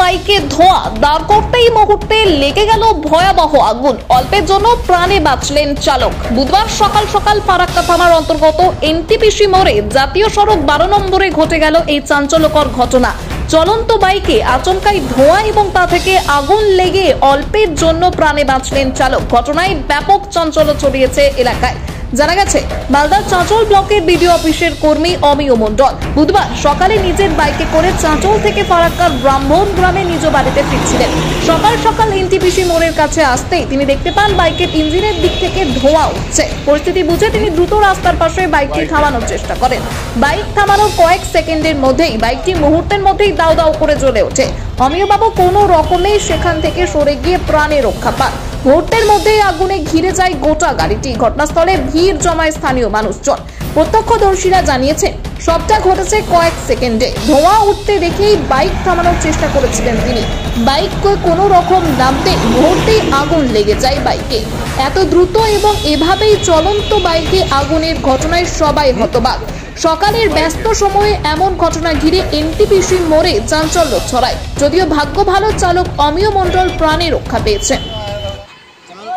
বাইকে ধোঁয়া, দাঁড় করতেই মুহূর্তে লেগে গেল ভয়াবহ আগুন। অল্পের জন্য প্রাণে বাঁচলেন চালক। বুধবার সকাল সকাল ফারাক্কা থানার অন্তর্গত এনটিপিসি মোড়ে জাতীয় সড়ক 12 নম্বরে ঘটে গেল এই চাঞ্চল্যকর ঘটনা। চলন্ত বাইকে আচমকাই ধোঁয়া এবং তা থেকে আগুন লেগে অল্পের জন্য প্রাণে বাঁচলেন চালক। ঘটনায় ব্যাপক চাঞ্চল্য ছড়িয়েছে এলাকায়। জানা গেছে, মালদার চাঁচল ব্লকের বিডিও অফিসের কর্মী অমিয় মণ্ডল বুধবার সকালে নিজের বাইকে করে চাঁচল থেকে ফারাক্কার ব্রাহ্মণ গ্রামে নিজ বাড়িতে ফিরছিলেন। সকাল সকাল এনটিপিসি মোড়ের কাছে আসতেই তিনি দেখতে পান বাইকের ইঞ্জিনের দিক থেকে ধোঁয়া উঠছে। পরিস্থিতি বুঝে তিনি দ্রুত রাস্তার পাশে বাইকটি থামানোর চেষ্টা করেন। বাইক থামানোর কয়েক সেকেন্ডের মধ্যেই বাইকটি মুহূর্তের মধ্যেই দাউ দাউ করে জ্বলে ওঠে। অমিয়বাবু কোনো রকমে সেখান থেকে সরে গিয়ে প্রাণে রক্ষা পান। মুহূর্তের মধ্যেই আগুনে ঘিরে যায় গোটা গাড়িটি। ঘটনাস্থলে ভিড় জমায় স্থানীয় মানুষজন। প্রত্যক্ষদর্শীরা জানিয়েছেন, সবটা ঘটেছে কয়েক সেকেন্ডে। ধোঁয়া উঠতে দেখেই বাইক থামানোর চেষ্টা করেছিলেন তিনি। বাইককে কোনো রকম নামতে মুহূর্তেই আগুন লেগে যায় বাইকে। এত দ্রুত এবং এভাবেই চলন্ত বাইকে আগুনের ঘটনায় সবাই হতবাক। সকালের ব্যস্ত সময়ে এমন ঘটনা ঘিরে এনটিপিসি মোড়ে চাঞ্চল্য ছড়ায়। যদিও ভাগ্য ভালো, চালক অমিয় মণ্ডল প্রাণে রক্ষা পেয়েছেন।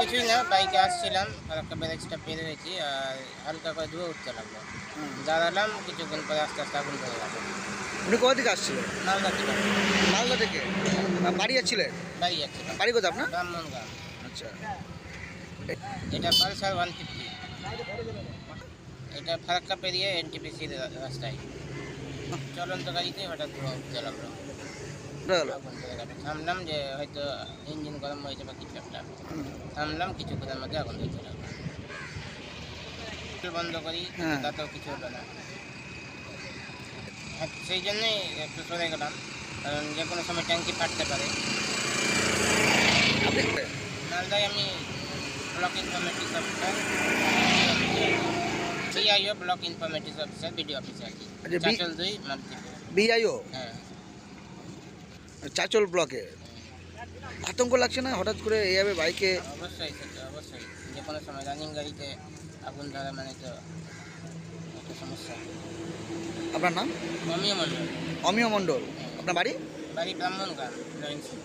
কিছুই না, বাইকে আসছিলাম, একটা ব্রেকটা পেরে রেখেছি আর হালকা করে ধুয়ে উঠতে লাগলো। দাঁড়ালাম, কিছুক্ষণ পরে আস্তে আস্তে আগুন ধরে গেল। উনি কোথা থেকে আসছিলেন? মালদা থেকে। মালদা থেকে বাড়ি যাচ্ছিলেন? বাড়ি যাচ্ছিলাম। বাড়ি কোথায় আপনার? ব্রাহ্মণ গ্রাম। আচ্ছা, এটা পালসার 150। এটা ফারাক্কা পেরিয়ে এনটিপিসির রাস্তায় চলন্ত গাড়িতে হঠাৎ ধোঁয়া উঠতে লাগলো। আগুন ধরে গেল। থামলাম যে হয়তো ইঞ্জিন গরম হয়েছে বা কিছু একটা। থামলাম, কিছুক্ষণের মধ্যে আগুন ধরতে লাগলো। বন্ধ করি, তাতেও কিছু হলো না। সেই জন্যই একটু সরে গেলাম, কারণ যে কোনো সময় ট্যাঙ্কি ফাটতে পারে। মালদায় আমি block informatics officer, BIO block informatics officer, BDO অফিসে আছি। চাঁচল 2 মালদীপুর। বিআইও? হ্যাঁ, চাঁচল ব্লকে। আতঙ্ক লাগছে না হঠাৎ করে এইভাবে বাইকে? অবশ্যই সেটা, অবশ্যই। যে কোনো সময় রানিং গাড়িতে আগুন ধরা মানে তো একটা সমস্যা। আপনার নাম? অমিয় মণ্ডল। অমিয় মণ্ডল। আপনার বাড়ি? বাড়ি ব্রাহ্মণ গ্রাম, লরেন্সপুর।